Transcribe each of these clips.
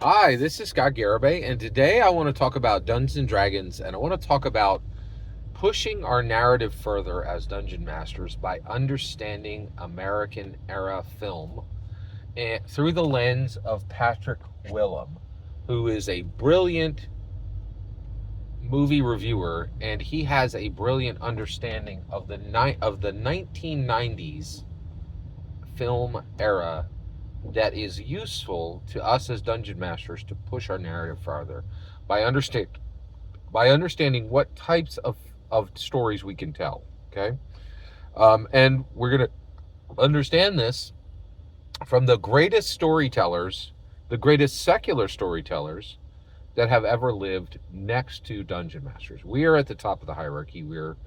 Hi, this is Scott Garibay, and today I want to talk about Dungeons and Dragons, and I want to talk about pushing our narrative further as dungeon masters by understanding American era film and through the lens of Patrick Willem, who is a brilliant movie reviewer, and he has a brilliant understanding of the 1990s film era that is useful to us as dungeon masters to push our narrative farther by understanding what types of stories we can tell. Okay, and we're gonna understand this from the greatest storytellers, the greatest secular storytellers that have ever lived next to dungeon masters. We are at the top of the hierarchy. We're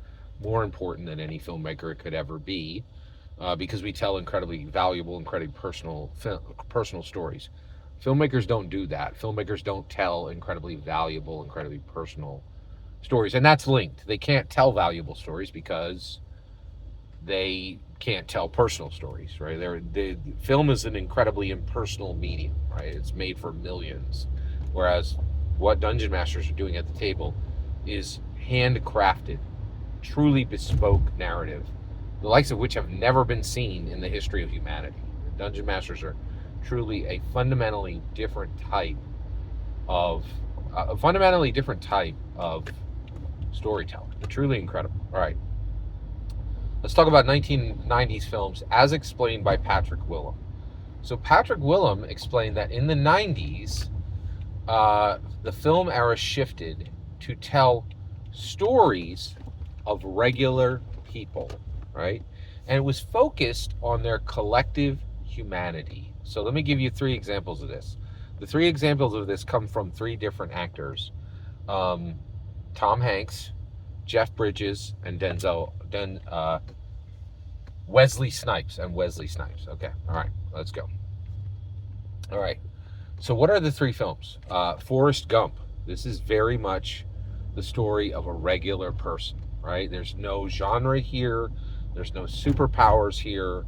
more important than any filmmaker could ever be because we tell incredibly valuable, incredibly personal stories. Filmmakers don't do that. Filmmakers don't tell incredibly valuable, incredibly personal stories, and that's linked. They can't tell valuable stories because they can't tell personal stories, right? Film is an incredibly impersonal medium, right? It's made for millions, whereas what dungeon masters are doing at the table is handcrafted, truly bespoke narrative, the likes of which have never been seen in the history of humanity. Dungeon masters are truly a fundamentally different type of storyteller. They're truly incredible. All right, let's talk about 1990s films as explained by Patrick Willem. So Patrick Willem explained that in the 90s, the film era shifted to tell stories of regular people, right? And it was focused on their collective humanity. So let me give you three examples of this. The three examples of this come from three different actors: um, Tom Hanks, Jeff Bridges, and Wesley Snipes. Okay, all right, let's go. All right. So, what are the three films? Forrest Gump. This is very much the story of a regular person, right? There's no genre here. There's no superpowers here.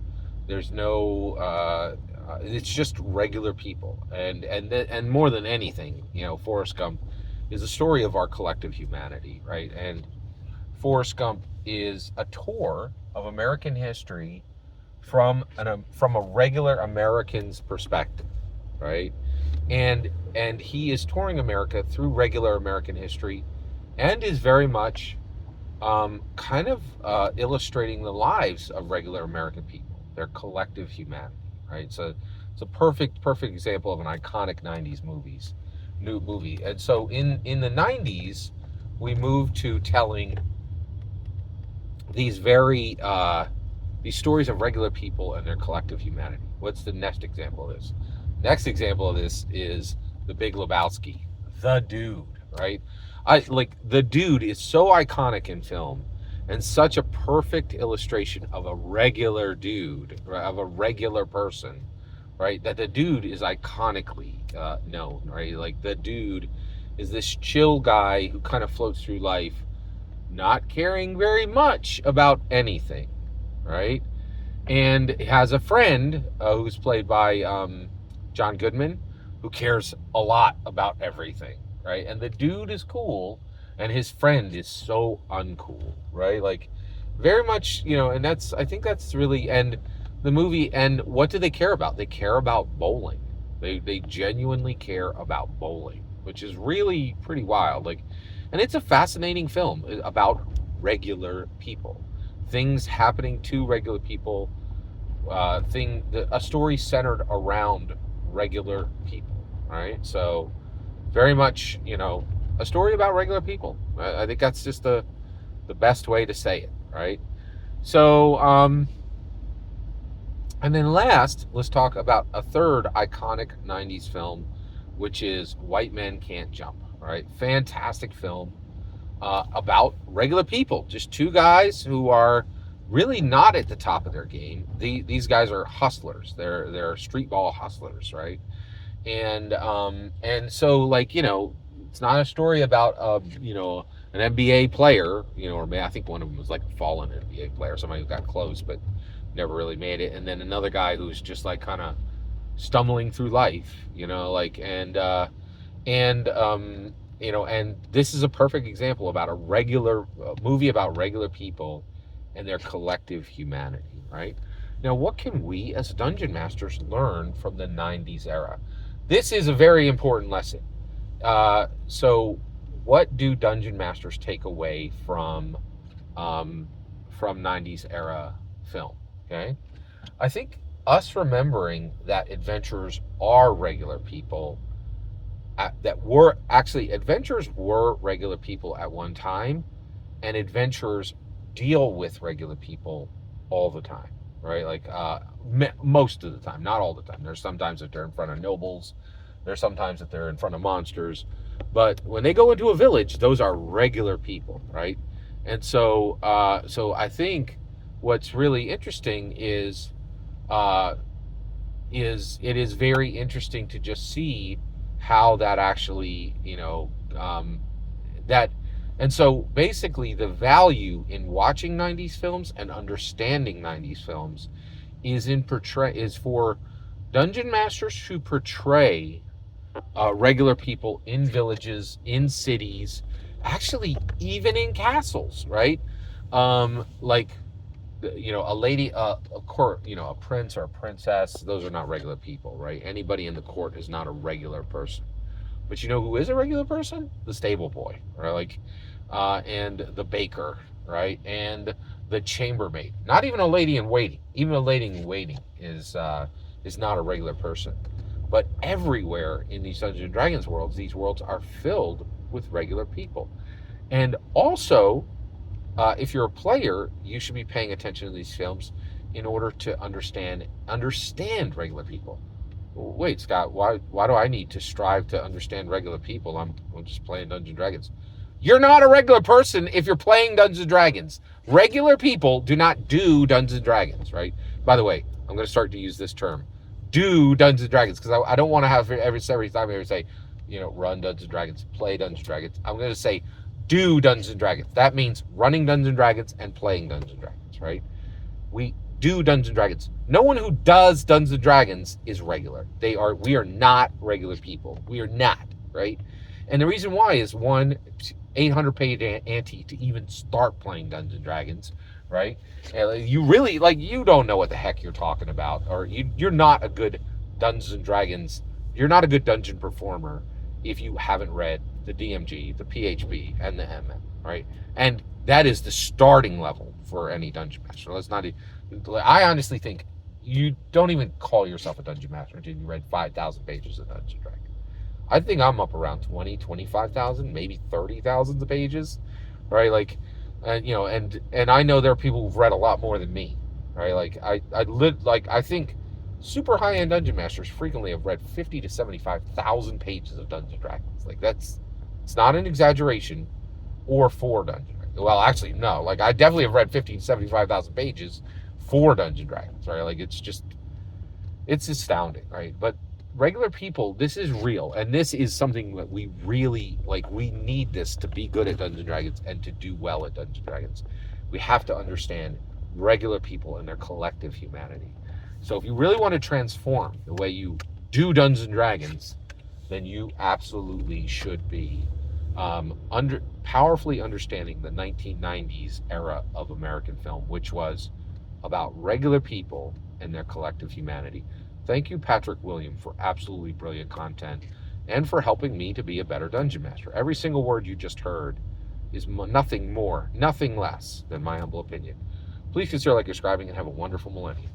There's no. It's just regular people, and more than anything, Forrest Gump is a story of our collective humanity, right? And Forrest Gump is a tour of American history from a regular American's perspective, right? And he is touring America through regular American history, and is very much kind of illustrating the lives of regular American people, their collective humanity, right? So it's a perfect example of an iconic '90s new movie. And so in the '90s, we moved to telling these very these stories of regular people and their collective humanity. What's the next example of this? Next example of this is The Big Lebowski. The Dude, right? I like The Dude is so iconic in film and such a perfect illustration of a regular dude, right, of a regular person, right? That The Dude is iconically known, right? Like The Dude is this chill guy who kind of floats through life, not caring very much about anything, right? And has a friend who's played by John Goodman, who cares a lot about everything, right? And the dude is cool, and his friend is so uncool, right? Like, very much, and I think that's really, and the movie, and what do they care about? They care about bowling. They genuinely care about bowling, which is really pretty wild. Like, and it's a fascinating film about regular people, things happening to regular people, a story centered around regular people, right? So very much, a story about regular people. I think that's just the best way to say it, right? So and then last, let's talk about a third iconic '90s film, which is White Men Can't Jump, right? Fantastic film about regular people, just two guys who are really not at the top of their game. These guys are hustlers. They're street ball hustlers, right? And so, like, it's not a story about an NBA player, or I think one of them was like a fallen NBA player, somebody who got close but never really made it, and then another guy who's just like kind of stumbling through life, like, and and this is a perfect example about a movie about regular people and their collective humanity, right? Now, what can we as dungeon masters learn from the 90s era? This is a very important lesson. So what do dungeon masters take away from 90s era film? Okay, I think us remembering that adventurers are regular people, adventurers were regular people at one time, and adventurers deal with regular people all the time, right? Like, most of the time, not all the time. There's sometimes that they're in front of nobles, there's sometimes that they're in front of monsters, but when they go into a village, those are regular people, right? And so I think what's really interesting is it is very interesting to just see how that actually, that, and so basically the value in watching 90s films and understanding 90s films is for dungeon masters to portray regular people in villages, in cities, actually even in castles, right? Like, a lady, a court, a prince or a princess, those are not regular people, right? Anybody in the court is not a regular person. But you know who is a regular person? The stable boy, right? Like, and the baker, right? And the chambermaid. Not even a lady in waiting. Even a lady in waiting is not a regular person. But everywhere in these Dungeons and Dragons worlds, these worlds are filled with regular people. And also, if you're a player, you should be paying attention to these films in order to understand regular people. Wait, Scott, why do I need to strive to understand regular people? I'm just playing Dungeons and Dragons. You're not a regular person if you're playing Dungeons and Dragons. Regular people do not do Dungeons and Dragons, right? By the way, I'm going to start to use this term, do Dungeons and Dragons, because I don't want to have every time I ever say, run Dungeons and Dragons, play Dungeons and Dragons. I'm going to say, do Dungeons and Dragons. That means running Dungeons and Dragons and playing Dungeons and Dragons, right? We do Dungeons and Dragons. No one who does Dungeons and Dragons is regular. We are not regular people. We are not, right? And the reason why is, one, 800-page ante to even start playing Dungeons and Dragons, right? And you really, you don't know what the heck you're talking about, or you're not a good Dungeons and Dragons, you're not a good dungeon performer if you haven't read the DMG, the PHB, and the MM, right? And that is the starting level for any dungeon master. I honestly think you don't even call yourself a dungeon master until you read 5,000 pages of Dungeons and Dragons. I think I'm up around 20, 25,000, maybe 30,000 pages, right? Like, and I know there are people who've read a lot more than me, right? Like, I think super high-end dungeon masters frequently have read 50 to 75,000 pages of Dungeons and Dragons. Like, it's not an exaggeration, or for Dungeons and Dragons. Well, actually, no. Like, I definitely have read 50 to 75,000 pages for Dungeons and Dragons, right? Like, it's astounding, right? But regular people, this is real, and this is something that we really, we need this to be good at Dungeons and Dragons and to do well at Dungeons and Dragons. We have to understand regular people and their collective humanity. So if you really want to transform the way you do Dungeons and Dragons, then you absolutely should be powerfully understanding the 1990s era of American film, which was about regular people and their collective humanity. Thank you, Patrick William, for absolutely brilliant content and for helping me to be a better dungeon master. Every single word you just heard is nothing more, nothing less than my humble opinion. Please consider subscribing and have a wonderful millennium.